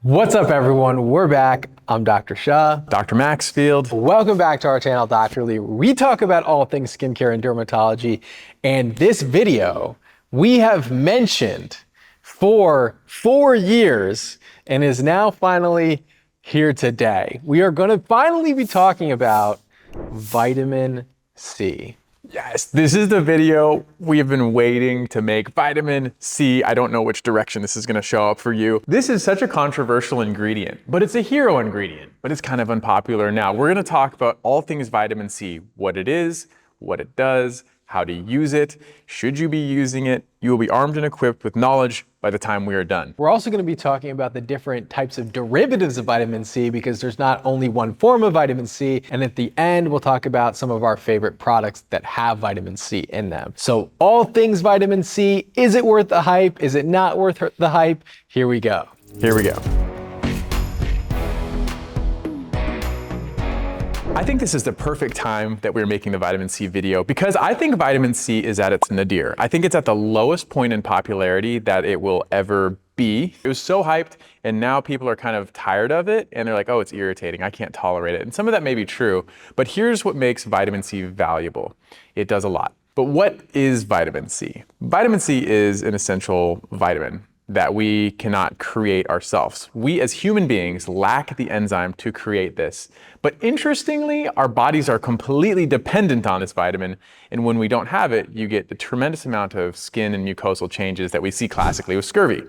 What's up, everyone? We're back. I'm Dr. Shah. Dr. Maxfield. Welcome back to our channel, Dr. Lee. We talk about all things skincare and dermatology. And this video we have mentioned for 4 years and is now finally here today. We are going to finally be talking about vitamin C. Yes, this is the video we have been waiting to make. Vitamin C. I don't know which direction this is going to show up for you. This is such a controversial ingredient, but it's a hero ingredient, but it's kind of unpopular now. We're going to talk about all things vitamin C, what it is, what it does, how to use it, should you be using it. You will be armed and equipped with knowledge by the time we are done. We're also going to be talking about the different types of derivatives of vitamin C because there's not only one form of vitamin C. And at the end, we'll talk about some of our favorite products that have vitamin C in them. So all things vitamin C, is it worth the hype? Is it not worth the hype? Here we go. Here we go. I think this is the perfect time that we're making the vitamin C video because I think vitamin C is at its nadir. I think it's at the lowest point in popularity that it will ever be. It was so hyped and now people are kind of tired of it and they're like, oh, it's irritating. I can't tolerate it. And some of that may be true, but here's what makes vitamin C valuable. It does a lot. But what is vitamin C? Vitamin C is an essential vitamin that we cannot create ourselves. We as human beings lack the enzyme to create this. But interestingly, our bodies are completely dependent on this vitamin. And when we don't have it, you get a tremendous amount of skin and mucosal changes that we see classically with scurvy.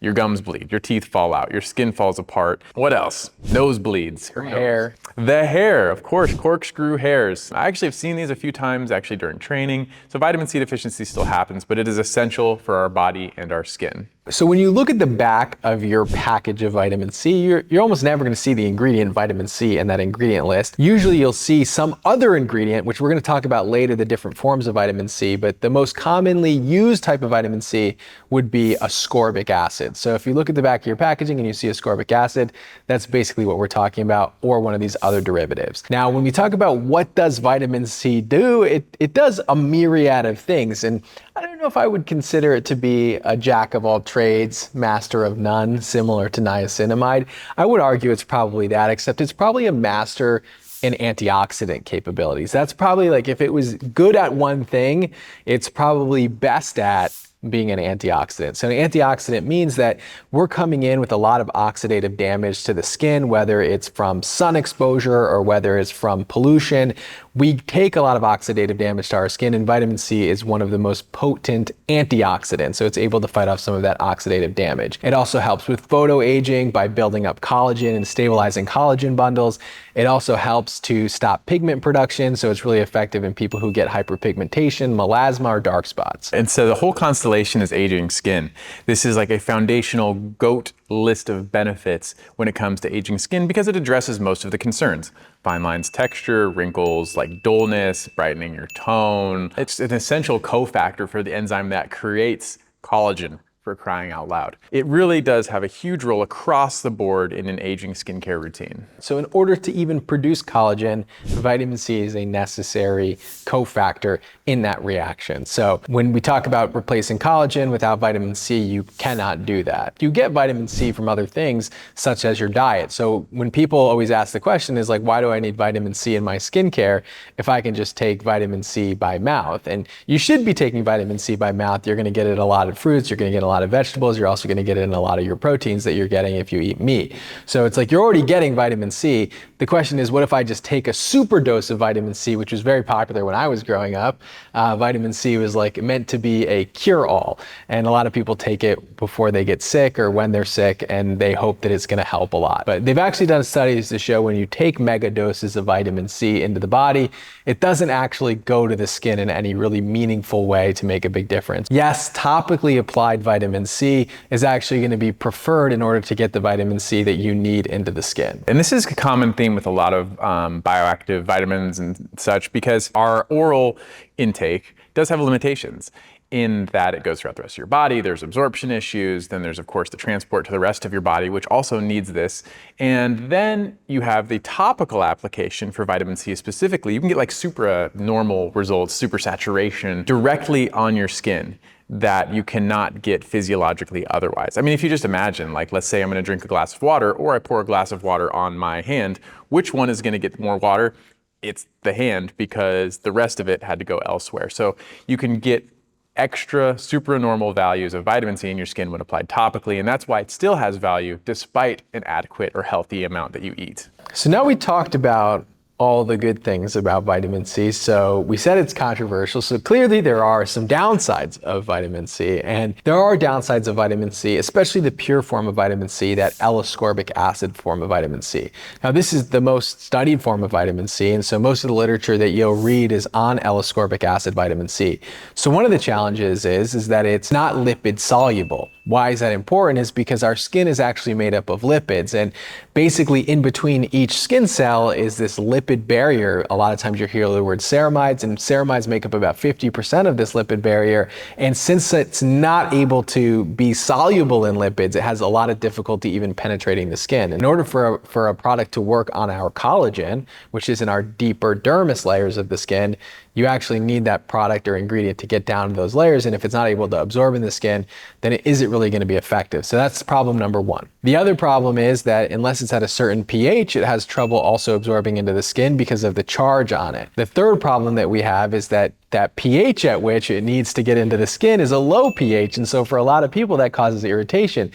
Your gums bleed, your teeth fall out, your skin falls apart. What else? Nosebleeds. Your hair. The hair, of course, corkscrew hairs. I actually have seen these a few times actually during training. So vitamin C deficiency still happens, but it is essential for our body and our skin. So when you look at the back of your package of vitamin C, you're almost never going to see the ingredient vitamin C in that ingredient list. Usually you'll see some other ingredient, which we're going to talk about later, the different forms of vitamin C, but the most commonly used type of vitamin C would be ascorbic acid. So if you look at the back of your packaging and you see ascorbic acid, that's basically what we're talking about, or one of these other derivatives. Now, when we talk about what does vitamin C do, it does a myriad of things. And I don't know if I would consider it to be a jack of all trades, master of none, similar to niacinamide. I would argue it's probably that, except it's probably a master in antioxidant capabilities. That's probably like, if it was good at one thing, it's probably best at being an antioxidant. So an antioxidant means that we're coming in with a lot of oxidative damage to the skin, whether it's from sun exposure or whether it's from pollution. We take a lot of oxidative damage to our skin, and vitamin C is one of the most potent antioxidants. So it's able to fight off some of that oxidative damage. It also helps with photoaging by building up collagen and stabilizing collagen bundles. It also helps to stop pigment production. So it's really effective in people who get hyperpigmentation, melasma, or dark spots. And so the whole constellation is aging skin. This is like a foundational GOAT list of benefits when it comes to aging skin because it addresses most of the concerns. Fine lines, texture, wrinkles like dullness, brightening your tone. It's an essential cofactor for the enzyme that creates collagen, for crying out loud. It really does have a huge role across the board in an aging skincare routine. So in order to even produce collagen, vitamin C is a necessary cofactor in that reaction. So when we talk about replacing collagen without vitamin C, you cannot do that. You get vitamin C from other things, such as your diet. So when people always ask the question is like, why do I need vitamin C in my skincare if I can just take vitamin C by mouth? And you should be taking vitamin C by mouth. You're gonna get it in a lot of fruits, you're gonna get a lot of vegetables, you're also gonna get it in a lot of your proteins that you're getting if you eat meat. So it's like you're already getting vitamin C. The question is, what if I just take a super dose of vitamin C, which was very popular when I was growing up. Vitamin C was like meant to be a cure-all. And a lot of people take it before they get sick or when they're sick, and they hope that it's gonna help a lot. But they've actually done studies to show when you take mega doses of vitamin C into the body, it doesn't actually go to the skin in any really meaningful way to make a big difference. Yes, topically applied vitamin C is actually gonna be preferred in order to get the vitamin C that you need into the skin. And this is a common theme with a lot of bioactive vitamins and such, because our oral intake does have limitations in that it goes throughout the rest of your body. There's absorption issues. Then there's, of course, the transport to the rest of your body, which also needs this. And then you have the topical application for vitamin C specifically. You can get like super normal results, super saturation directly on your skin. that you cannot get physiologically otherwise. I mean, if you just imagine, like, let's say I'm gonna drink a glass of water, or I pour a glass of water on my hand, which one is gonna get more water? It's the hand, because the rest of it had to go elsewhere. So you can get extra supranormal values of vitamin C in your skin when applied topically, and that's why it still has value despite an adequate or healthy amount that you eat. So now we talked about all the good things about vitamin C. So we said it's controversial. So clearly there are some downsides of vitamin C, and there are downsides of vitamin C, especially the pure form of vitamin C, that L-ascorbic acid form of vitamin C. Now this is the most studied form of vitamin C, and so most of the literature that you'll read is on L-ascorbic acid vitamin C. So one of the challenges is that it's not lipid soluble. Why is that important? Is because our skin is actually made up of lipids, and basically in between each skin cell is this lipid barrier. A lot of times you hear the word ceramides, and ceramides make up about 50% of this lipid barrier. And since it's not able to be soluble in lipids, it has a lot of difficulty even penetrating the skin. In order for a product to work on our collagen, which is in our deeper dermis layers of the skin, you actually need that product or ingredient to get down to those layers. And if it's not able to absorb in the skin, then it isn't really going to be effective. So that's problem number one. The other problem is that unless it's at a certain pH, it has trouble also absorbing into the skin because of the charge on it. The third problem that we have is that pH at which it needs to get into the skin is a low pH. And so for a lot of people, that causes irritation,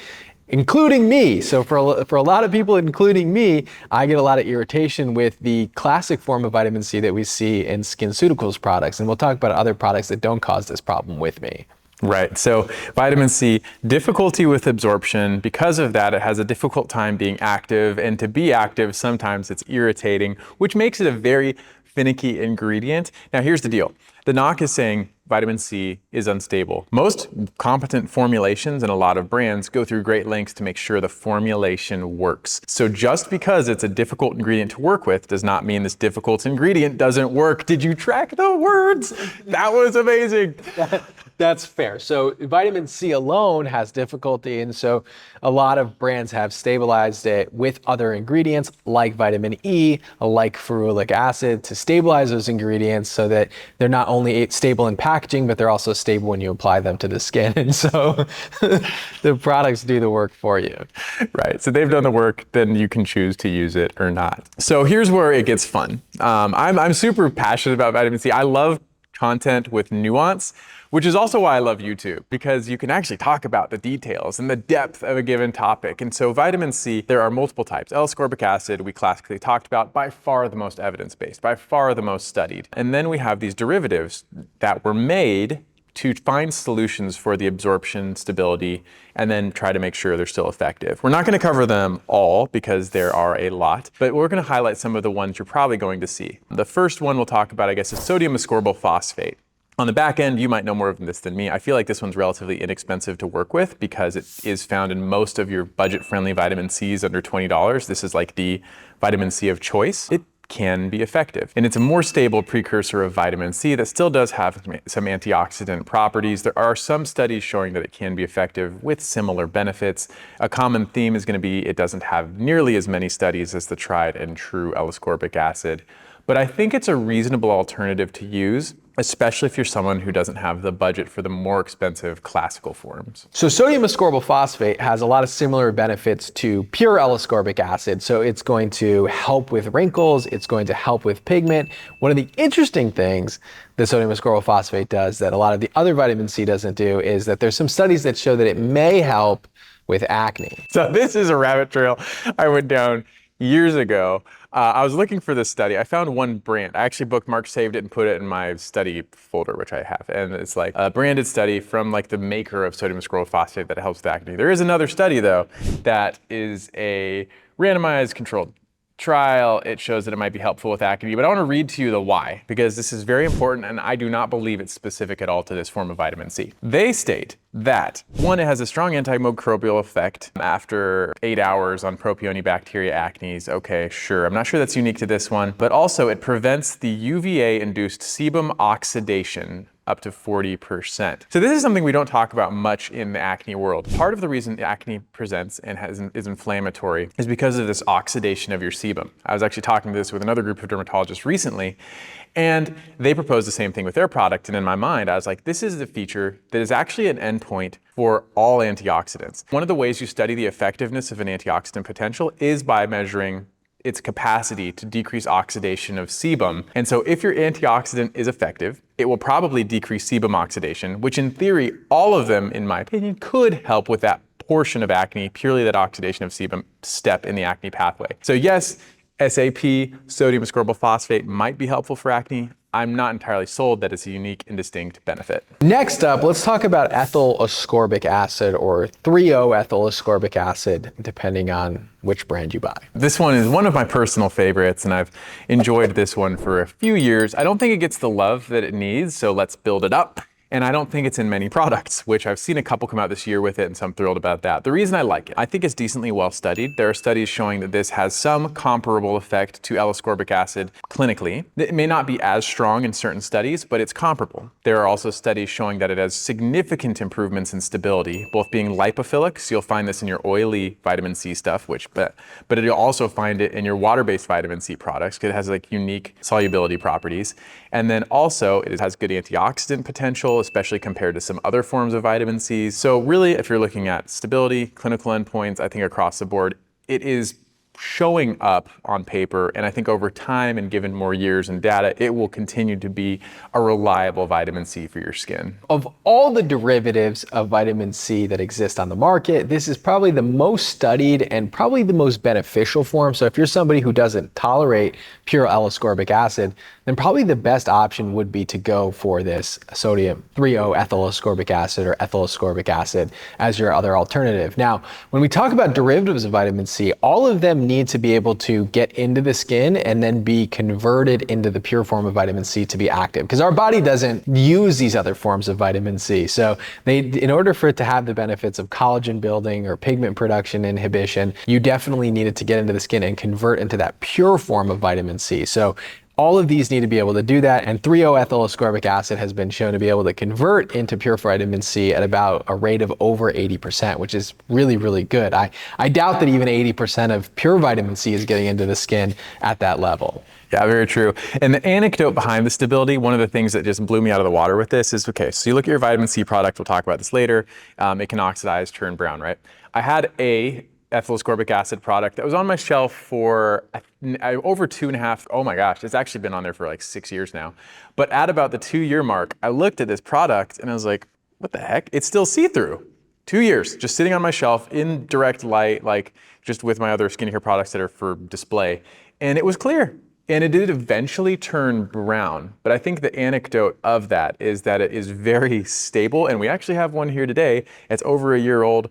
including me. So for a lot of people, including me, I get a lot of irritation with the classic form of vitamin C that we see in SkinCeuticals products. And we'll talk about other products that don't cause this problem with me. Right, so vitamin C, difficulty with absorption. Because of that, it has a difficult time being active, and to be active, sometimes it's irritating, which makes it a very finicky ingredient. Now here's the deal. The knock is saying vitamin C is unstable. Most competent formulations and a lot of brands go through great lengths to make sure the formulation works. So just because it's a difficult ingredient to work with does not mean this difficult ingredient doesn't work. Did you track the words? That was amazing. That's fair. So vitamin C alone has difficulty, and so a lot of brands have stabilized it with other ingredients like vitamin E, like ferulic acid, to stabilize those ingredients so that they're not only stable in packaging, but they're also stable when you apply them to the skin. And so the products do the work for you. Right, so they've done the work, then you can choose to use it or not. So here's where it gets fun. I'm super passionate about vitamin C. I love content with nuance, which is also why I love YouTube, because you can actually talk about the details and the depth of a given topic. And so vitamin C, there are multiple types. L-ascorbic acid, we classically talked about, by far the most evidence-based, by far the most studied. And then we have these derivatives that were made to find solutions for the absorption, stability, and then try to make sure they're still effective. We're not going to cover them all because there are a lot, but we're going to highlight some of the ones you're probably going to see. The first one we'll talk about, I guess, is sodium ascorbyl phosphate. On the back end, you might know more of this than me. I feel like this one's relatively inexpensive to work with because it is found in most of your budget-friendly vitamin Cs under $20. This is like the vitamin C of choice. It can be effective. And it's a more stable precursor of vitamin C that still does have some antioxidant properties. There are some studies showing that it can be effective with similar benefits. A common theme is going to be it doesn't have nearly as many studies as the tried and true L-ascorbic acid. But I think it's a reasonable alternative to use, especially if you're someone who doesn't have the budget for the more expensive classical forms. So sodium ascorbyl phosphate has a lot of similar benefits to pure L-ascorbic acid. So it's going to help with wrinkles, it's going to help with pigment. One of the interesting things that sodium ascorbyl phosphate does that a lot of the other vitamin C doesn't do is that there's some studies that show that it may help with acne. So this is a rabbit trail I went down years ago. I was looking for this study. I found one brand. I actually bookmarked, saved it, and put it in my study folder, which I have. And it's like a branded study from like the maker of sodium ascorbyl phosphate that helps with acne. There is another study though that is a randomized controlled trial. It shows that it might be helpful with acne, but I want to read to you the why, because this is very important and I do not believe it's specific at all to this form of vitamin C. They state that, one, it has a strong antimicrobial effect after 8 hours on Propionibacteria acnes. Okay, sure. I'm not sure that's unique to this one, but also it prevents the UVA-induced sebum oxidation up to 40%. So this is something we don't talk about much in the acne world. Part of the reason acne presents and is inflammatory is because of this oxidation of your sebum. I was actually talking to this with another group of dermatologists recently, and they proposed the same thing with their product. And in my mind, I was like, this is the feature that is actually an endpoint for all antioxidants. One of the ways you study the effectiveness of an antioxidant potential is by measuring its capacity to decrease oxidation of sebum. And so if your antioxidant is effective, it will probably decrease sebum oxidation, which in theory, all of them, in my opinion, could help with that portion of acne, purely that oxidation of sebum step in the acne pathway. So yes, SAP, sodium ascorbyl phosphate, might be helpful for acne. I'm not entirely sold that it's a unique and distinct benefit. Next up, let's talk about ethyl ascorbic acid, or 3-O ethyl ascorbic acid, depending on which brand you buy. This one is one of my personal favorites, and I've enjoyed this one for a few years. I don't think it gets the love that it needs, so let's build it up. And I don't think it's in many products, which I've seen a couple come out this year with it, and so I'm thrilled about that. The reason I like it, I think it's decently well studied. There are studies showing that this has some comparable effect to L-ascorbic acid clinically. It may not be as strong in certain studies, but it's comparable. There are also studies showing that it has significant improvements in stability, both being lipophilic, so you'll find this in your oily vitamin C stuff, but you'll also find it in your water-based vitamin C products, because it has like unique solubility properties. And then also it has good antioxidant potential, especially compared to some other forms of vitamin C. So really, if you're looking at stability, clinical endpoints, I think across the board, it is showing up on paper, and I think over time and given more years and data, it will continue to be a reliable vitamin C for your skin. Of all the derivatives of vitamin C that exist on the market, this is probably the most studied and probably the most beneficial form. So if you're somebody who doesn't tolerate pure L-ascorbic acid, then probably the best option would be to go for this sodium 3-O ethyl ascorbic acid or ethyl ascorbic acid as your other alternative. Now, when we talk about derivatives of vitamin C, all of them need to be able to get into the skin and then be converted into the pure form of vitamin C to be active, because our body doesn't use these other forms of vitamin C. So in order for it to have the benefits of collagen building or pigment production inhibition, you definitely need it to get into the skin and convert into that pure form of vitamin C. So all of these need to be able to do that, and 3-O ethyl ascorbic acid has been shown to be able to convert into pure vitamin C at about a rate of over 80%, which is really, really good. I doubt that even 80% of pure vitamin C is getting into the skin at that level. Yeah, very true. And the anecdote behind the stability, one of the things that just blew me out of the water with this is, okay, so you look at your vitamin C product, we'll talk about this later, it can oxidize, turn brown, right? I had a ethyl ascorbic acid product that was on my shelf for over 2.5, oh my gosh, it's actually been on there for like 6 years now. But at about the 2-year mark, I looked at this product and I was like, what the heck? It's still see-through. 2 years, just sitting on my shelf in direct light, like just with my other skincare products that are for display. And it was clear. And it did eventually turn brown. But I think the anecdote of that is that it is very stable. And we actually have one here today. It's over a year old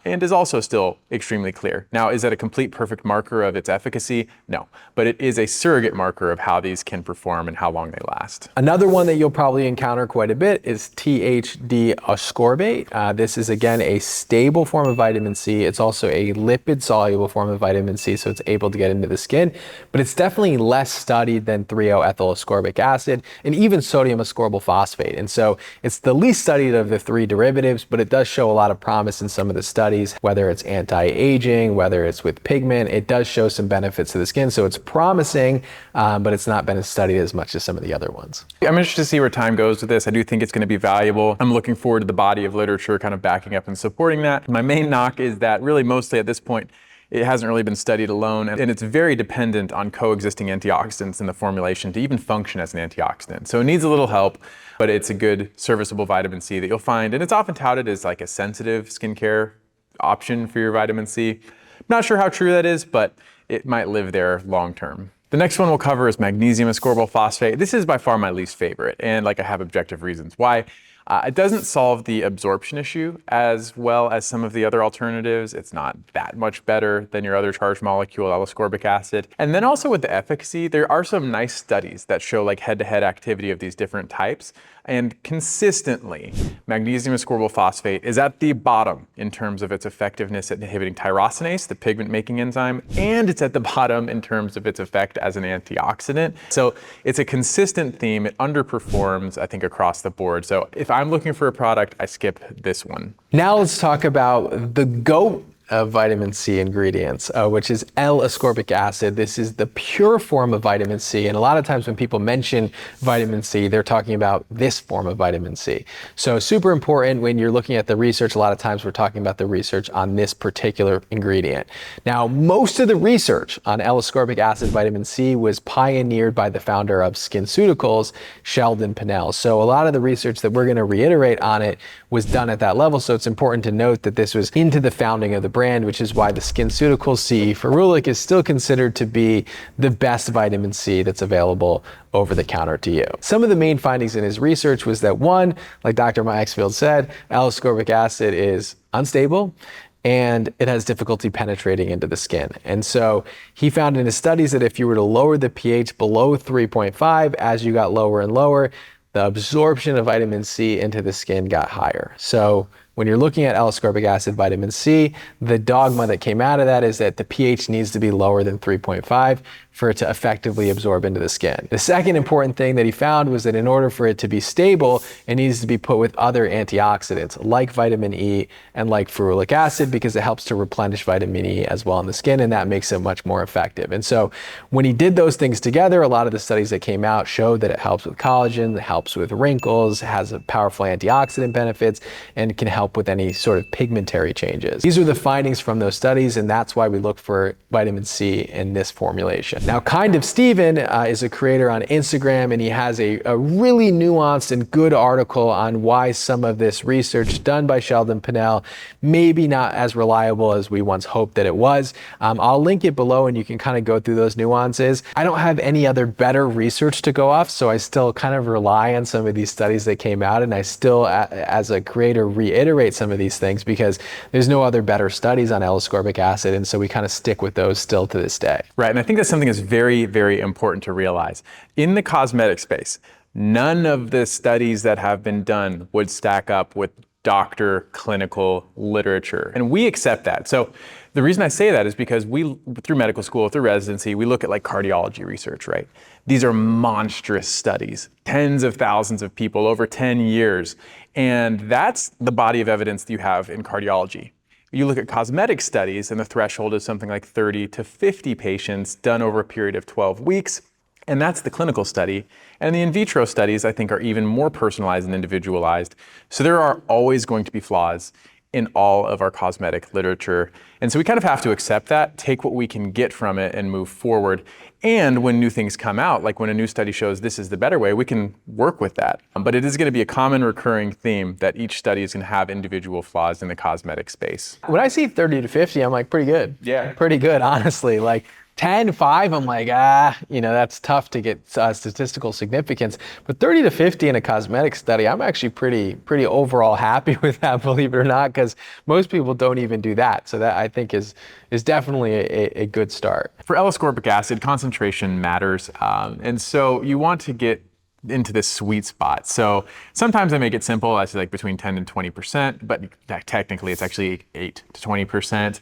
and is also still extremely clear. Now, is that a complete perfect marker of its efficacy? No, but it is a surrogate marker of how these can perform and how long they last. Another one that you'll probably encounter quite a bit is THD ascorbate. This is again a stable form of vitamin C. It's also a lipid soluble form of vitamin C, so it's able to get into the skin, but it's definitely less studied than 3-O ethyl ascorbic acid and even sodium ascorbyl phosphate. And so it's the least studied of the three derivatives, but it does show a lot of promise in some of the studies, whether it's anti-aging, whether it's with pigment. It does show some benefits to the skin, so it's promising, but it's not been studied as much as some of the other ones. I'm interested to see where time goes with this. I do think it's going to be valuable. I'm looking forward to the body of literature kind of backing up and supporting that. My main knock is that really mostly at this point, it hasn't really been studied alone, and it's very dependent on coexisting antioxidants in the formulation to even function as an antioxidant. So it needs a little help, but it's a good serviceable vitamin C that you'll find, and it's often touted as like a sensitive skincare option for your vitamin C. Not sure how true that is, but it might live there long term. The next one we'll cover is magnesium ascorbyl phosphate. This is by far my least favorite, and like I have objective reasons why. It doesn't solve the absorption issue as well as some of the other alternatives. It's not that much better than your other charged molecule, L-ascorbic acid. And then also with the efficacy, there are some nice studies that show like head-to-head activity of these different types. And consistently, magnesium ascorbyl phosphate is at the bottom in terms of its effectiveness at inhibiting tyrosinase, the pigment-making enzyme, and it's at the bottom in terms of its effect as an antioxidant. So it's a consistent theme. It underperforms, I think, across the board. So if I'm looking for a product, I skip this one. Now let's talk about the GOAT of vitamin C ingredients, which is L-ascorbic acid. This is the pure form of vitamin C. And a lot of times when people mention vitamin C, they're talking about this form of vitamin C. So super important when you're looking at the research. A lot of times we're talking about the research on this particular ingredient. Now, most of the research on L-ascorbic acid vitamin C was pioneered by the founder of SkinCeuticals, Sheldon Pennell. So a lot of the research that we're going to reiterate on it was done at that level. So it's important to note that this was into the founding of the brand, which is why the SkinCeuticals CE ferulic is still considered to be the best vitamin C that's available over the counter to you. Some of the main findings in his research was that one, like Dr. Maxfield said, L-ascorbic acid is unstable and it has difficulty penetrating into the skin. And so he found in his studies that if you were to lower the pH below 3.5, as you got lower and lower, the absorption of vitamin C into the skin got higher. So when you're looking at L-ascorbic acid vitamin C, the dogma that came out of that is that the pH needs to be lower than 3.5 for it to effectively absorb into the skin. The second important thing that he found was that in order for it to be stable, it needs to be put with other antioxidants like vitamin E and like ferulic acid, because it helps to replenish vitamin E as well in the skin, and that makes it much more effective. And so when he did those things together, a lot of the studies that came out showed that it helps with collagen, it helps with wrinkles, has a powerful antioxidant benefits, and can help with any sort of pigmentary changes. These are the findings from those studies, and that's why we look for vitamin C in this formulation. Now, Kind of Steven is a creator on Instagram, and he has a really nuanced and good article on why some of this research done by Sheldon Pennell maybe not as reliable as we once hoped that it was. I'll link it below and you can kind of go through those nuances. I don't have any other better research to go off, so I still kind of rely on some of these studies that came out, and I still, as a creator, reiterate some of these things because there's no other better studies on L-ascorbic acid, and so we kind of stick with those still to this day. Right, and I think that's something that's very, very important to realize. In the cosmetic space, none of the studies that have been done would stack up with doctor clinical literature, and we accept that. So the reason I say that is because we, through medical school, through residency, we look at like cardiology research, right? These are monstrous studies, tens of thousands of people over 10 years, and that's the body of evidence that you have in cardiology. You look at cosmetic studies, and the threshold is something like 30 to 50 patients done over a period of 12 weeks. And that's the clinical study. And the in vitro studies, I think, are even more personalized and individualized. So there are always going to be flaws in all of our cosmetic literature. And so we kind of have to accept that, take what we can get from it and move forward. And when new things come out, like when a new study shows this is the better way, we can work with that. But it is going to be a common recurring theme that each study is going to have individual flaws in the cosmetic space. When I see 30 to 50, I'm like, pretty good. Yeah. Pretty good, honestly. Like 10, 5, I'm like, that's tough to get statistical significance. But 30 to 50 in a cosmetic study, I'm actually pretty overall happy with that, believe it or not, because most people don't even do that. So that I think is definitely a good start. For L-ascorbic acid, concentration matters. And so you want to get into this sweet spot. So sometimes I make it simple. I say like between 10 and 20%, but technically it's actually 8 to 20%.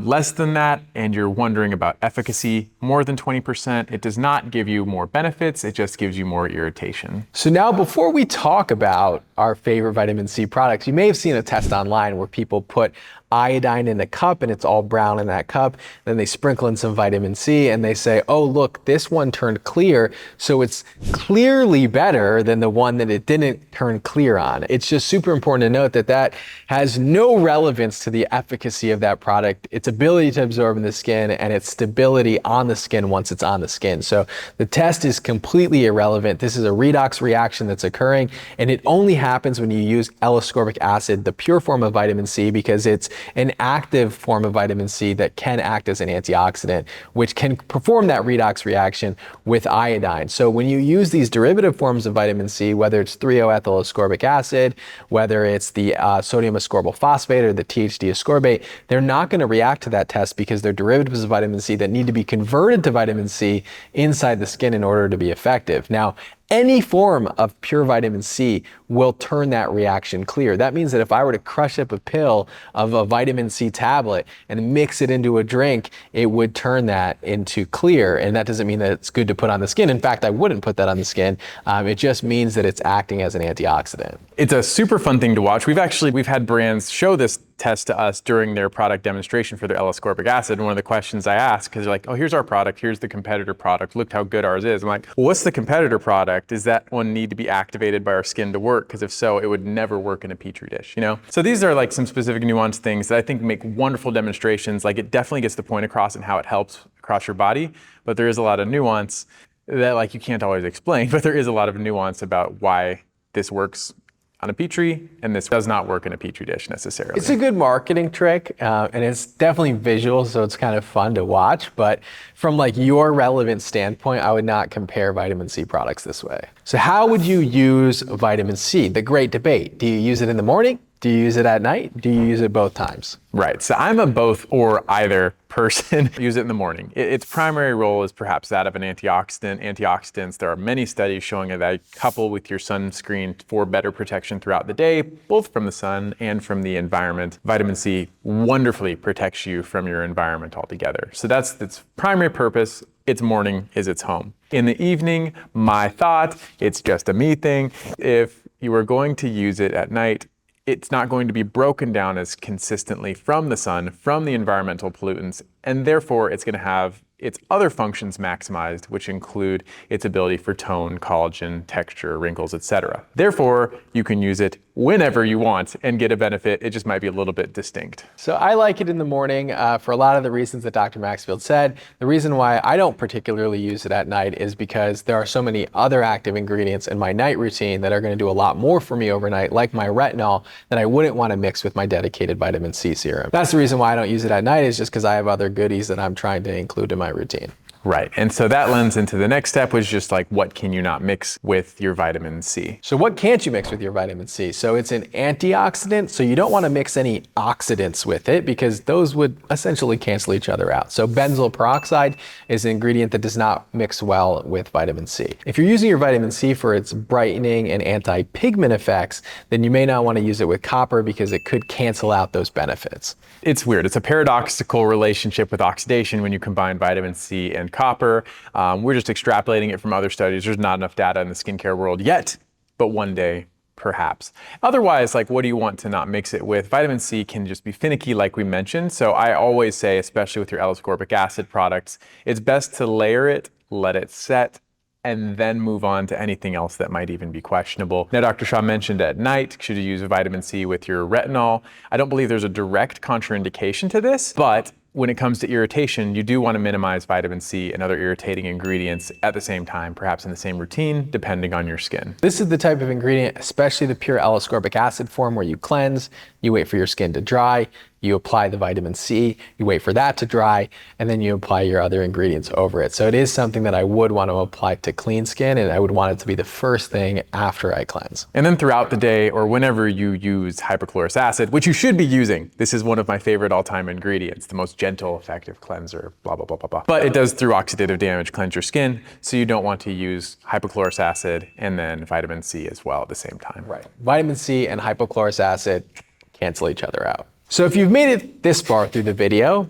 Less than that, and you're wondering about efficacy, more than 20%, it does not give you more benefits, it just gives you more irritation. So now before we talk about our favorite vitamin C products, you may have seen a test online where people put iodine in a cup and it's all brown in that cup. Then they sprinkle in some vitamin C and they say, oh, look, this one turned clear. So it's clearly better than the one that it didn't turn clear on. It's just super important to note that that has no relevance to the efficacy of that product, its ability to absorb in the skin, and its stability on the skin once it's on the skin. So the test is completely irrelevant. This is a redox reaction that's occurring, and it only happens when you use L-ascorbic acid, the pure form of vitamin C, because it's an active form of vitamin C that can act as an antioxidant, which can perform that redox reaction with iodine. So when you use these derivative derivative forms of vitamin C, whether it's 3-O-ethyl ascorbic acid, whether it's the sodium ascorbyl phosphate or the THD ascorbate, they're not going to react to that test because they're derivatives of vitamin C that need to be converted to vitamin C inside the skin in order to be effective. Now, any form of pure vitamin C will turn that reaction clear. That means that if I were to crush up a pill of a vitamin C tablet and mix it into a drink, it would turn that into clear. And that doesn't mean that it's good to put on the skin. In fact, I wouldn't put that on the skin. It just means that it's acting as an antioxidant. It's a super fun thing to watch. We've had brands show this test to us during their product demonstration for their L-ascorbic acid. And one of the questions I ask, because they're like, oh, here's our product, here's the competitor product, look how good ours is. I'm like, well, what's the competitor product? Does that one need to be activated by our skin to work? Because if so, it would never work in a Petri dish, you know? So these are like some specific nuanced things that I think make wonderful demonstrations. Like, it definitely gets the point across and how it helps across your body, but there is a lot of nuance that like you can't always explain, but there is a lot of nuance about why this works on a Petri, and this does not work in a Petri dish necessarily. It's a good marketing trick, and it's definitely visual, so it's kind of fun to watch, but from like your relevant standpoint, I would not compare vitamin C products this way. So how would you use vitamin C? The great debate. Do you use it in the morning? Do you use it at night? Do you use it both times? Right, so I'm a both or either person. Use it in the morning. Its primary role is perhaps that of an antioxidant. Antioxidants, there are many studies showing that they couple with your sunscreen for better protection throughout the day, both from the sun and from the environment. Vitamin C wonderfully protects you from your environment altogether. So that's its primary purpose. Its morning is its home. In the evening, my thought, it's just a me thing. If you are going to use it at night, it's not going to be broken down as consistently from the sun, from the environmental pollutants, and therefore it's going to have its other functions maximized, which include its ability for tone, collagen, texture, wrinkles, etc. Therefore, you can use it whenever you want and get a benefit. It just might be a little bit distinct. So I like it in the morning for a lot of the reasons that Dr. Maxfield said. The reason why I don't particularly use it at night is because there are so many other active ingredients in my night routine that are going to do a lot more for me overnight, like my retinol, that I wouldn't want to mix with my dedicated vitamin C serum. That's the reason why I don't use it at night, is just because I have other goodies that I'm trying to include in my routine. Right, and so that lends into the next step, which is just like, what can you not mix with your vitamin C? So what can't you mix with your vitamin C? So it's an antioxidant, so you don't want to mix any oxidants with it because those would essentially cancel each other out. So benzoyl peroxide is an ingredient that does not mix well with vitamin C. If you're using your vitamin C for its brightening and anti-pigment effects, then you may not want to use it with copper because it could cancel out those benefits. It's weird. It's a paradoxical relationship with oxidation when you combine vitamin C and copper. We're just extrapolating it from other studies. There's not enough data in the skincare world yet, but one day, perhaps. Otherwise, like, what do you want to not mix it with? Vitamin C can just be finicky, like we mentioned. So I always say, especially with your L-ascorbic acid products, it's best to layer it, let it set, and then move on to anything else that might even be questionable. Now, Dr. Shaw mentioned at night, should you use vitamin C with your retinol? I don't believe there's a direct contraindication to this, but when it comes to irritation, you do want to minimize vitamin C and other irritating ingredients at the same time, perhaps in the same routine, depending on your skin. This is the type of ingredient, especially the pure L-ascorbic acid form, where you cleanse, you wait for your skin to dry, you apply the vitamin C, you wait for that to dry, and then you apply your other ingredients over it. So it is something that I would want to apply to clean skin, and I would want it to be the first thing after I cleanse. And then throughout the day, or whenever you use hypochlorous acid, which you should be using, this is one of my favorite all-time ingredients, the most gentle, effective cleanser, blah, blah, blah, blah, blah. But it does, through oxidative damage, cleanse your skin, so you don't want to use hypochlorous acid and then vitamin C as well at the same time. Right. Vitamin C and hypochlorous acid cancel each other out. So if you've made it this far through the video,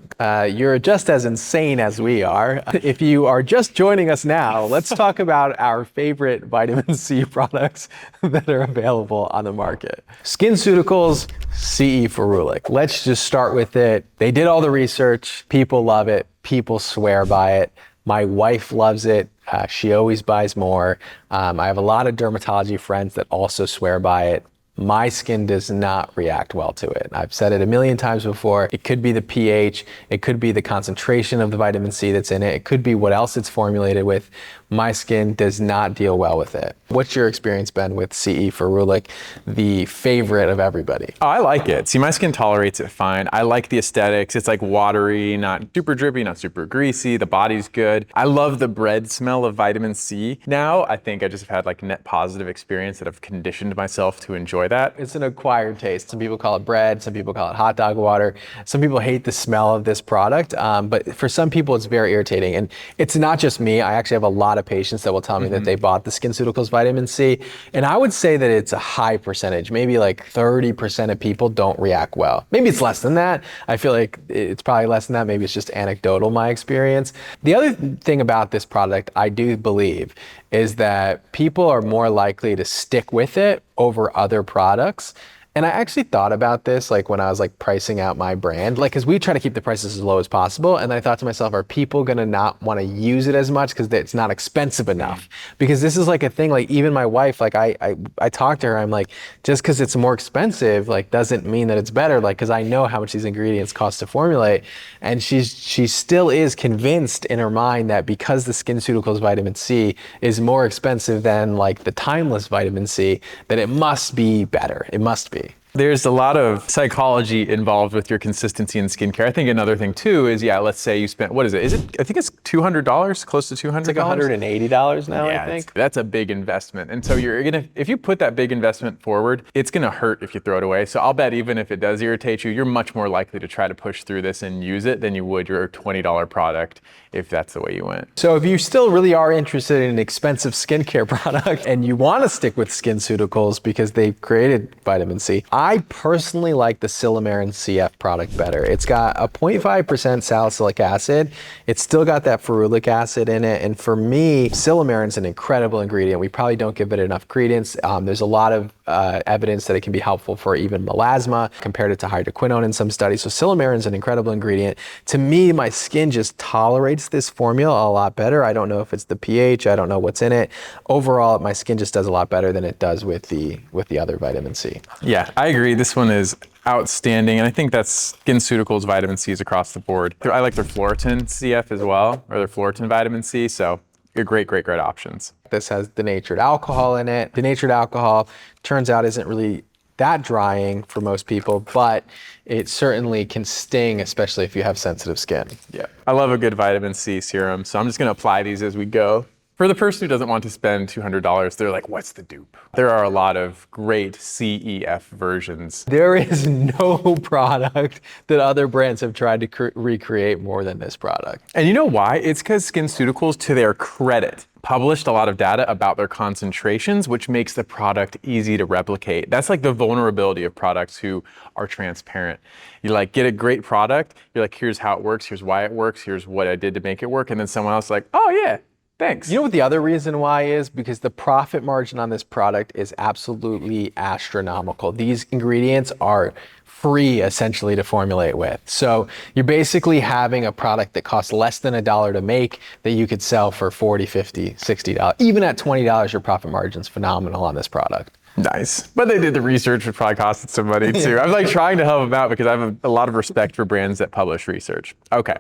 you're just as insane as we are. If you are just joining us now, let's talk about our favorite vitamin C products that are available on the market. SkinCeuticals CE Ferulic. Let's just start with it. They did all the research. People love it. People swear by it. My wife loves it. She always buys more. I have a lot of dermatology friends that also swear by it. my skin does not react well to it. I've said it a million times before. It could be the pH, it could be the concentration of the vitamin C that's in it, it could be what else it's formulated with. My skin does not deal well with it. What's your experience been with CE Ferulic, the favorite of everybody? Oh, I like it. See, my skin tolerates it fine. I like the aesthetics. It's like watery, not super drippy, not super greasy. The body's good. I love the bread smell of vitamin C. Now, I think I just have had like net positive experience that I've conditioned myself to enjoy that. It's an acquired taste. Some people call it bread, some people call it hot dog water. Some people hate the smell of this product, but for some people it's very irritating. And it's not just me. I actually have a lot of patients that will tell me that they bought the SkinCeuticals vitamin C. And I would say that it's a high percentage, maybe like 30% of people don't react well. Maybe it's less than that. I feel like it's probably less than that. Maybe it's just anecdotal, my experience. The other thing about this product, I do believe, is that people are more likely to stick with it over other products. And I actually thought about this like when I was like pricing out my brand, like because we try to keep the prices as low as possible. And I thought to myself, are people gonna not want to use it as much because it's not expensive enough? Because this is like a thing, like even my wife, like I talked to her, I'm like, just because it's more expensive, like doesn't mean that it's better. Like, because I know how much these ingredients cost to formulate. And she still is convinced in her mind that because the SkinCeuticals vitamin C is more expensive than like the Timeless vitamin C, that it must be better. It must be. There's a lot of psychology involved with your consistency in skincare. I think another thing too is, yeah, let's say you spent, what is it? I think it's $200, close to $200. It's like $180 now, yeah, I think. That's a big investment. And so if you put that big investment forward, it's gonna hurt if you throw it away. So I'll bet even if it does irritate you, you're much more likely to try to push through this and use it than you would your $20 product if that's the way you went. So if you still really are interested in an expensive skincare product and you want to stick with SkinCeuticals because they've created vitamin C, I personally like the Silymarin CF product better. It's got a 0.5% salicylic acid. It's still got that ferulic acid in it. And for me, Silymarin is an incredible ingredient. We probably don't give it enough credence. There's a lot of evidence that it can be helpful for even melasma, compared it to hydroquinone in some studies. So Silymarin is an incredible ingredient. To me, my skin just tolerates this formula a lot better. I don't know if it's the pH, I don't know what's in it. Overall, my skin just does a lot better than it does with the other vitamin C. Yeah, I agree. This one is outstanding, and I think that's SkinCeuticals vitamin C's across the board. I like their Floritin CF as well, or their Floritin vitamin C, so they're great options. This has denatured alcohol in it. Denatured alcohol turns out isn't really that drying for most people, but it certainly can sting, especially if you have sensitive skin. Yeah, I love a good vitamin C serum, so I'm just gonna apply these as we go. For the person who doesn't want to spend $200, they're like, what's the dupe? There are a lot of great CEF versions. There is no product that other brands have tried to recreate more than this product. And you know why? It's because SkinCeuticals, to their credit, published a lot of data about their concentrations, which makes the product easy to replicate. That's like the vulnerability of products who are transparent. You like get a great product, you're like, here's how it works, here's why it works, here's what I did to make it work, and then someone else is like, oh yeah, thanks. You know what the other reason why is? Because the profit margin on this product is absolutely astronomical. These ingredients are free essentially to formulate with. So you're basically having a product that costs less than $1 to make that you could sell for $40, $50, $60. Even at $20, your profit margin's phenomenal on this product. Nice. But they did the research, which probably costed some money too. I'm like trying to help them out because I have a lot of respect for brands that publish research. Okay.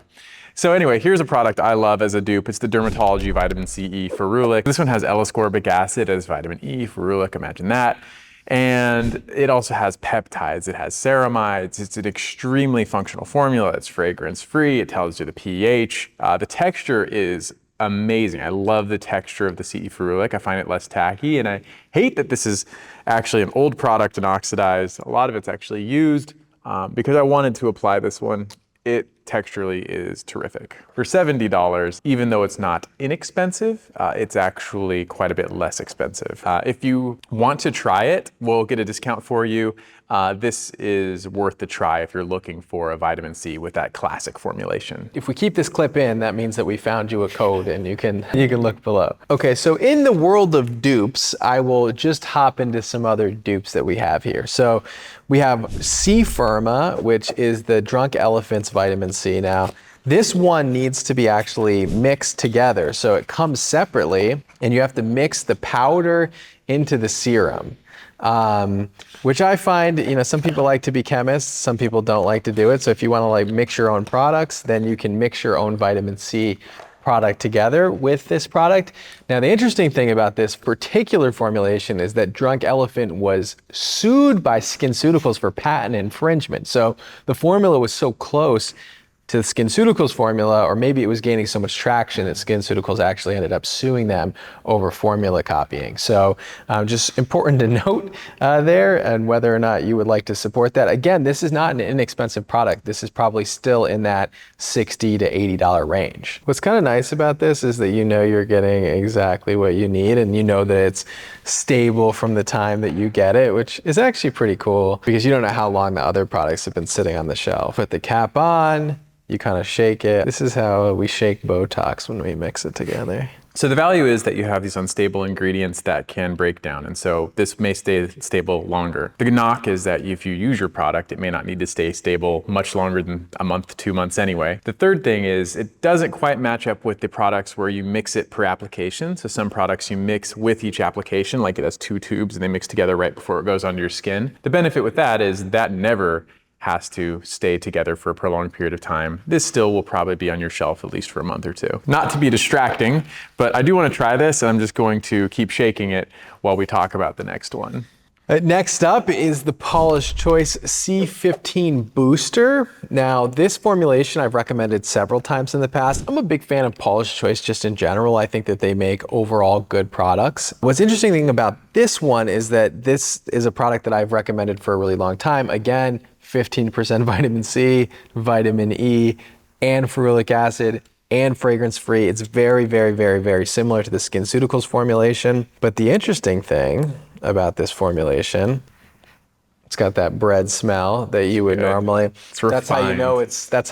So anyway, here's a product I love as a dupe. It's the Dermatology Vitamin C Ferulic. This one has L-ascorbic acid as vitamin E, ferulic, imagine that. And it also has peptides, it has ceramides. It's an extremely functional formula. It's fragrance free, it tells you the pH. The texture is amazing. I love the texture of the CE Ferulic. I find it less tacky, and I hate that this is actually an old product and oxidized. A lot of it's actually used because I wanted to apply this one. It texturally is terrific. For $70, even though it's not inexpensive, it's actually quite a bit less expensive. If you want to try it, we'll get a discount for you. This is worth the try if you're looking for a vitamin C with that classic formulation. If we keep this clip in, that means that we found you a code and you can look below. Okay, so in the world of dupes, I will just hop into some other dupes that we have here. So we have C Firma, which is the Drunk Elephant's vitamin C. Now, this one needs to be actually mixed together. So it comes separately and you have to mix the powder into the serum. which I find, some people like to be chemists, some people don't like to do it. So if you want to like mix your own products, then you can mix your own vitamin C product together with this product. Now, the interesting thing about this particular formulation is that Drunk Elephant was sued by SkinCeuticals for patent infringement. So the formula was so close to the SkinCeuticals formula, or maybe it was gaining so much traction that SkinCeuticals actually ended up suing them over formula copying. So just important to note there, and whether or not you would like to support that. Again, this is not an inexpensive product. This is probably still in that $60 to $80 range. What's kind of nice about this is that you're getting exactly what you need, and that it's stable from the time that you get it, which is actually pretty cool because you don't know how long the other products have been sitting on the shelf. Put the cap on, you kind of shake it. This is how we shake Botox when we mix it together. So the value is that you have these unstable ingredients that can break down, and so this may stay stable longer. The knock is that if you use your product, it may not need to stay stable much longer than a month, 2 months anyway. The third thing is it doesn't quite match up with the products where you mix it per application. So some products you mix with each application, like it has 2 tubes and they mix together right before it goes onto your skin. The benefit with that is that never has to stay together for a prolonged period of time. This still will probably be on your shelf at least for a month or two. Not to be distracting, but I do want to try this, and I'm just going to keep shaking it while we talk about the next one. Next up is the Paula's Choice C15 Booster. Now, this formulation I've recommended several times in the past. I'm a big fan of Paula's Choice just in general. I think that they make overall good products. What's interesting thing about this one is that this is a product that I've recommended for a really long time. Again, 15% vitamin C, vitamin E, and ferulic acid, and fragrance-free. It's very, very, very, very similar to the SkinCeuticals formulation. But the interesting thing about this formulation, it's got that bread smell that you would normally. That's how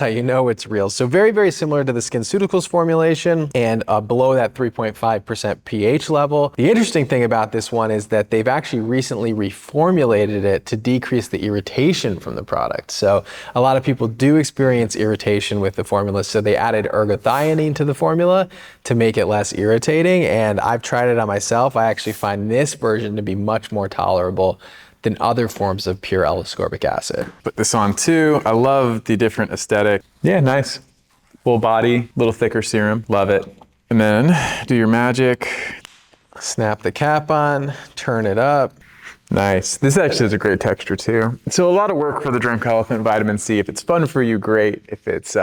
you know it's real. So very, very similar to the SkinCeuticals formulation, and below that 3.5% pH level. The interesting thing about this one is that they've actually recently reformulated it to decrease the irritation from the product. So a lot of people do experience irritation with the formula, so they added ergothioneine to the formula to make it less irritating. And I've tried it on myself. I actually find this version to be much more tolerable than other forms of pure L-ascorbic acid. Put this on too. I love the different aesthetic. Yeah, nice. Full body, little thicker serum, love it. And then do your magic. Snap the cap on, turn it up. Nice. This actually has a great texture too. So a lot of work for the Drunk Elephant vitamin C. If it's fun for you, great. If it's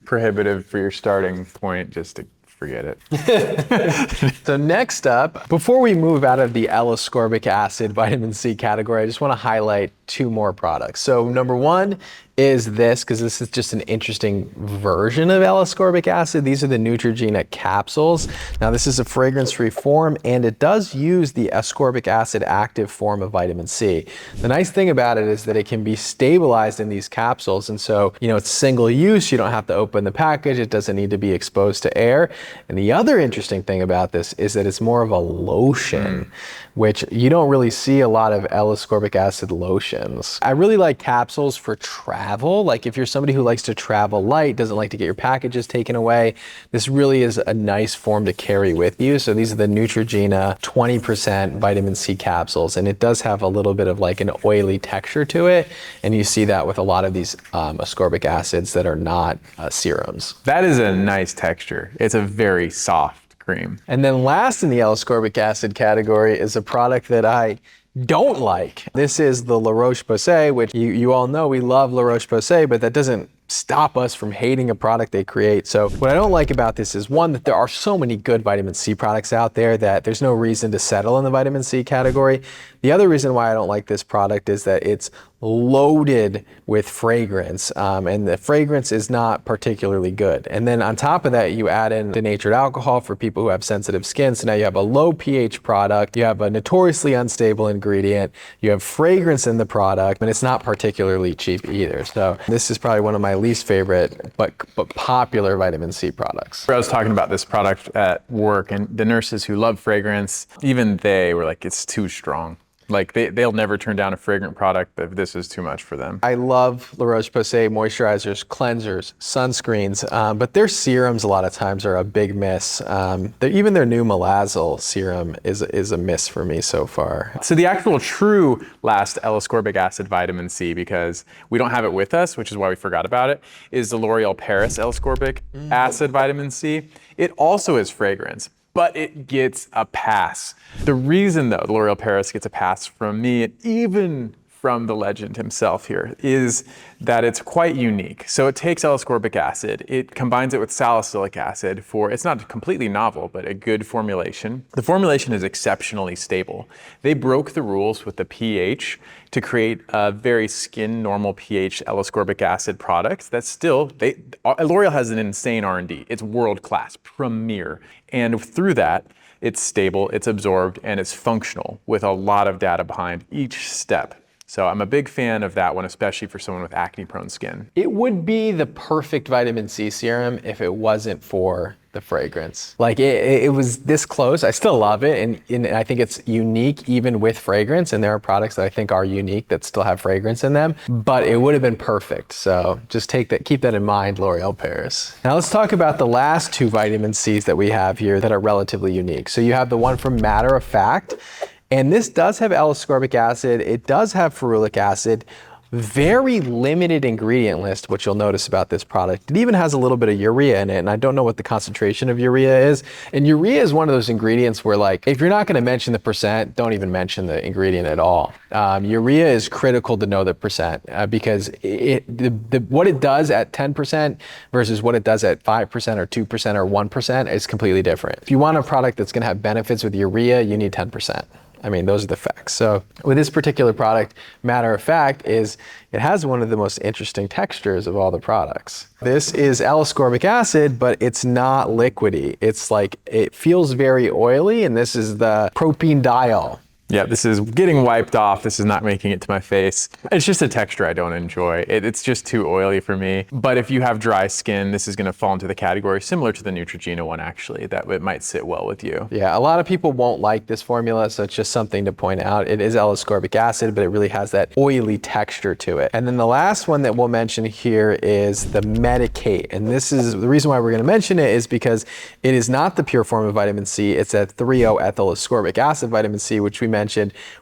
prohibitive for your starting point, just forget it. So next up, before we move out of the L-ascorbic acid vitamin C category, I just want to highlight 2 more products. So number 1 is this, because this is just an interesting version of L-ascorbic acid. These are the Neutrogena capsules. Now this is a fragrance-free form, and it does use the ascorbic acid active form of vitamin C. The nice thing about it is that it can be stabilized in these capsules, and so it's single use. You don't have to open the package. It doesn't need to be exposed to air. And the other interesting thing about this is that it's more of a lotion, which you don't really see a lot of L-ascorbic acid lotions. I really like capsules for travel. Like if you're somebody who likes to travel light, doesn't like to get your packages taken away, this really is a nice form to carry with you. So these are the Neutrogena 20% vitamin C capsules, and it does have a little bit of like an oily texture to it. And you see that with a lot of these ascorbic acids that are not serums. That is a nice texture. It's a very soft cream. And then last in the L-ascorbic acid category is a product that I don't like. This is the La Roche-Posay, which you all know we love La Roche-Posay, but that doesn't stop us from hating a product they create. So what I don't like about this is, one, that there are so many good vitamin C products out there that there's no reason to settle in the vitamin C category. The other reason why I don't like this product is that it's loaded with fragrance, and the fragrance is not particularly good. And then on top of that, you add in denatured alcohol for people who have sensitive skin. So now you have a low pH product, you have a notoriously unstable ingredient, you have fragrance in the product, and it's not particularly cheap either. So this is probably one of my least favorite but popular vitamin C products. I was talking about this product at work, and the nurses who love fragrance, even they were like, it's too strong. Like they'll never turn down a fragrant product if this is too much for them. I love La Roche-Posay moisturizers, cleansers, sunscreens, but their serums a lot of times are a big miss. Even their new Melazol serum is a miss for me so far. So the actual true last L-ascorbic acid vitamin C, because we don't have it with us, which is why we forgot about it, is the L'Oreal Paris L-ascorbic acid vitamin C. It also is fragrance, but it gets a pass. The reason though L'Oreal Paris gets a pass from me, and even from the legend himself here, is that it's quite unique. So it takes L-ascorbic acid, it combines it with salicylic acid for, it's not completely novel, but a good formulation. The formulation is exceptionally stable. They broke the rules with the pH to create a very skin normal pH L-ascorbic acid product that's still, L'Oreal has an insane R&D. It's world-class, premier. And through that, it's stable, it's absorbed, and it's functional with a lot of data behind each step. So I'm a big fan of that one, especially for someone with acne-prone skin. It would be the perfect vitamin C serum if it wasn't for the fragrance. Like it was this close. I still love it, and I think it's unique even with fragrance, and there are products that I think are unique that still have fragrance in them, but it would have been perfect. So just keep that in mind, L'Oreal Paris. Now let's talk about the last two vitamin Cs that we have here that are relatively unique. So you have the one from Matter of Fact, and this does have L-ascorbic acid, it does have ferulic acid, very limited ingredient list, which you'll notice about this product. It even has a little bit of urea in it, and I don't know what the concentration of urea is. And urea is one of those ingredients where, like, if you're not gonna mention the percent, don't even mention the ingredient at all. Urea is critical to know the percent because what it does at 10% versus what it does at 5% or 2% or 1% is completely different. If you want a product that's gonna have benefits with urea, you need 10%. I mean, those are the facts. So with this particular product, Matter of Fact is it has one of the most interesting textures of all the products. This is L-ascorbic acid, but it's not liquidy. It's like, it feels very oily, and this is the propanediol. Yeah, this is getting wiped off. This is not making it to my face. It's just a texture I don't enjoy. It's just too oily for me. But if you have dry skin, this is gonna fall into the category similar to the Neutrogena one, actually, that it might sit well with you. Yeah, a lot of people won't like this formula, so it's just something to point out. It is L-ascorbic acid, but it really has that oily texture to it. And then the last one that we'll mention here is the Medicate. And this is, the reason why we're gonna mention it is because it is not the pure form of vitamin C. It's a 3,0-ethyl ascorbic acid vitamin C, which we mentioned,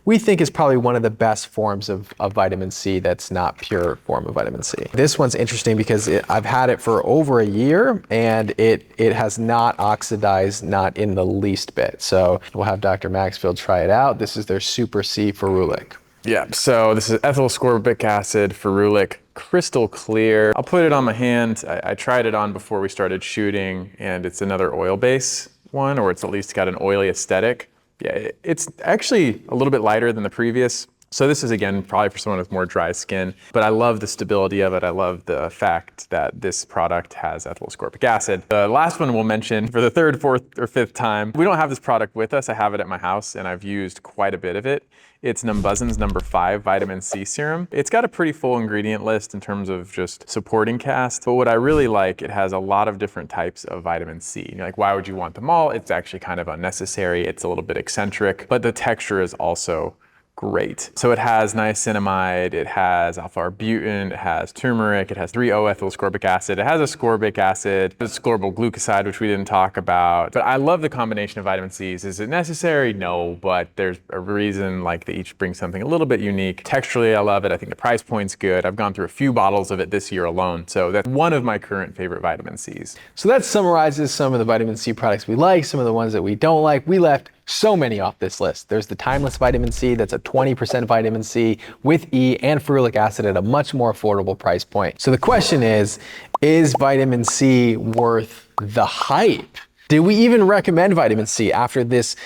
we think is probably one of the best forms of vitamin C that's not pure form of vitamin C. This one's interesting because I've had it for over a year, and it has not oxidized, not in the least bit. So we'll have Dr. Maxfield try it out. This is their Super C ferulic. Yeah, so this is ethyl ascorbic acid, ferulic, crystal clear. I'll put it on my hand. I tried it on before we started shooting, and it's another oil base one, or it's at least got an oily aesthetic. Yeah, it's actually a little bit lighter than the previous. So this is, again, probably for someone with more dry skin, but I love the stability of it. I love the fact that this product has ethyl ascorbic acid. The last one we'll mention for the third, fourth, or fifth time, we don't have this product with us. I have it at my house, and I've used quite a bit of it. It's Numbuzzin's number 5 vitamin C serum. It's got a pretty full ingredient list in terms of just supporting cast, but what I really like, it has a lot of different types of vitamin C. You're like, why would you want them all? It's actually kind of unnecessary. It's a little bit eccentric, but the texture is also great. So it has niacinamide, it has alpha-arbutin, it has turmeric, it has 3,0-ethyl ascorbic acid, it has ascorbic acid, ascorbyl glucoside, which we didn't talk about. But I love the combination of vitamin C's. Is it necessary? No, but there's a reason, like they each bring something a little bit unique. Texturally, I love it. I think the price point's good. I've gone through a few bottles of it this year alone, so that's one of my current favorite vitamin C's. So that summarizes some of the vitamin C products we like, some of the ones that we don't like. We left so many off this list. There's the Timeless Vitamin C, that's a 20% vitamin C with E and ferulic acid at a much more affordable price point. So the question is vitamin C worth the hype? Did we even recommend vitamin C after this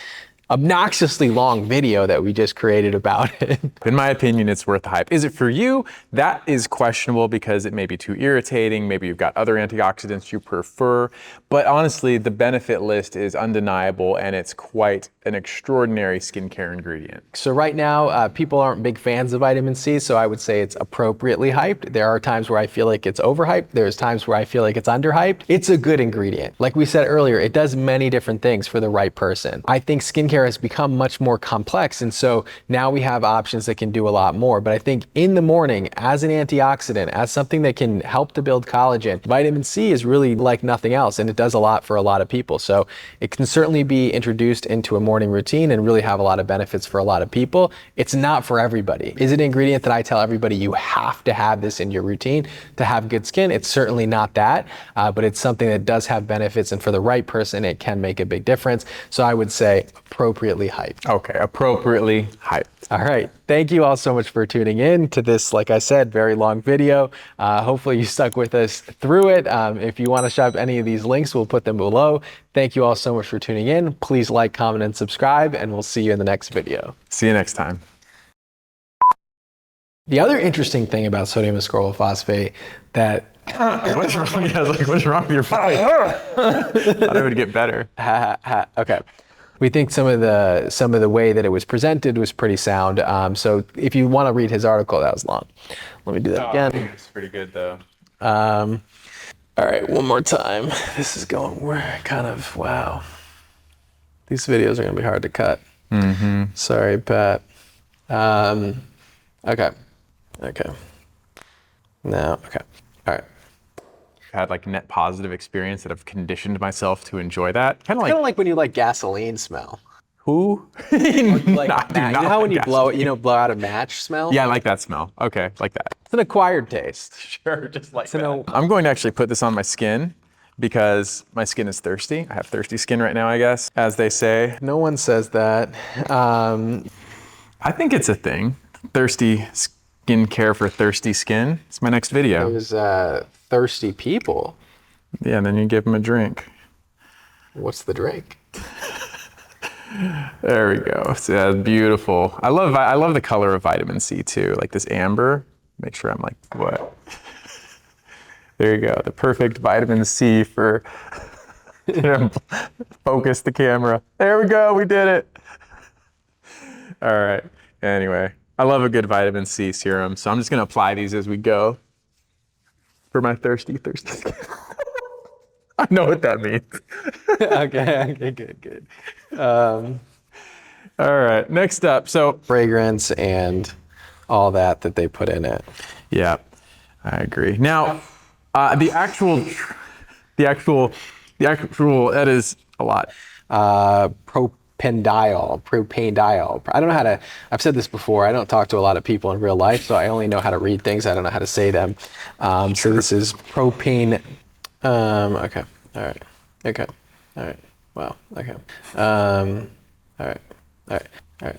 obnoxiously long video that we just created about it? In my opinion, it's worth the hype. Is it for you? That is questionable because it may be too irritating. Maybe you've got other antioxidants you prefer. But honestly, the benefit list is undeniable, and it's quite an extraordinary skincare ingredient. So right now, people aren't big fans of vitamin C, so I would say it's appropriately hyped. There are times where I feel like it's overhyped. There's times where I feel like it's underhyped. It's a good ingredient. Like we said earlier, it does many different things for the right person. I think skincare skincare has become much more complex. And so now we have options that can do a lot more. But I think in the morning, as an antioxidant, as something that can help to build collagen, vitamin C is really like nothing else. And it does a lot for a lot of people. So it can certainly be introduced into a morning routine and really have a lot of benefits for a lot of people. It's not for everybody. Is it an ingredient that I tell everybody you have to have this in your routine to have good skin? It's certainly not that, but it's something that does have benefits, and for the right person, it can make a big difference. So I would say appropriately hyped. Okay, appropriately hyped. All right. Thank you all so much for tuning in to this, like I said, very long video. Hopefully you stuck with us through it. If you want to shop any of these links, we'll put them below. Thank you all so much for tuning in. Please like, comment, and subscribe, and we'll see you in the next video. See you next time. The other interesting thing about sodium ascorbyl phosphate that What's wrong? Yeah, I was like, what's wrong with your body? I thought it would get better. okay. We think some of the way that it was presented was pretty sound. So if you want to read his article, that was long. Let me do that again. It's pretty good though. All right, one more time. This is going, we're kind of, wow. These videos are gonna be hard to cut. Sorry, Pat. Okay. No, okay, all right. Had like net positive experience that I've conditioned myself to enjoy that. Kind of Kind of like when you like gasoline smell. who? Like, I do you know not how when like you blow it, gasoline. blow out a match smell? Yeah, I like that smell. Okay, like that. It's an acquired taste. Sure, just like that. I'm going to actually put this on my skin because my skin is thirsty. I have thirsty skin right now, I guess, as they say. No one says that. I think it's a thing. Thirsty skincare for thirsty skin. It's my next video. There's thirsty people. Yeah, and then you give them a drink. What's the drink? There we go. So yeah, beautiful. I love the color of vitamin C too, like this amber. Make sure I'm like, what? There you go. The perfect vitamin C for focus the camera. There we go. We did it. All right. Anyway, I love a good vitamin C serum, so I'm just gonna apply these as we go for my thirsty skin. I know what that means. Okay, good. All right, next up. So Fragrance and all that they put in it. yeah, I agree. Now, the actual, that is a lot. Propanediol. I don't know how to, I've said this before, I don't talk to a lot of people in real life, so I only know how to read things, I don't know how to say them. So this is propane, okay, all right, wow, okay, all right,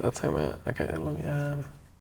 let's have a, okay, let me,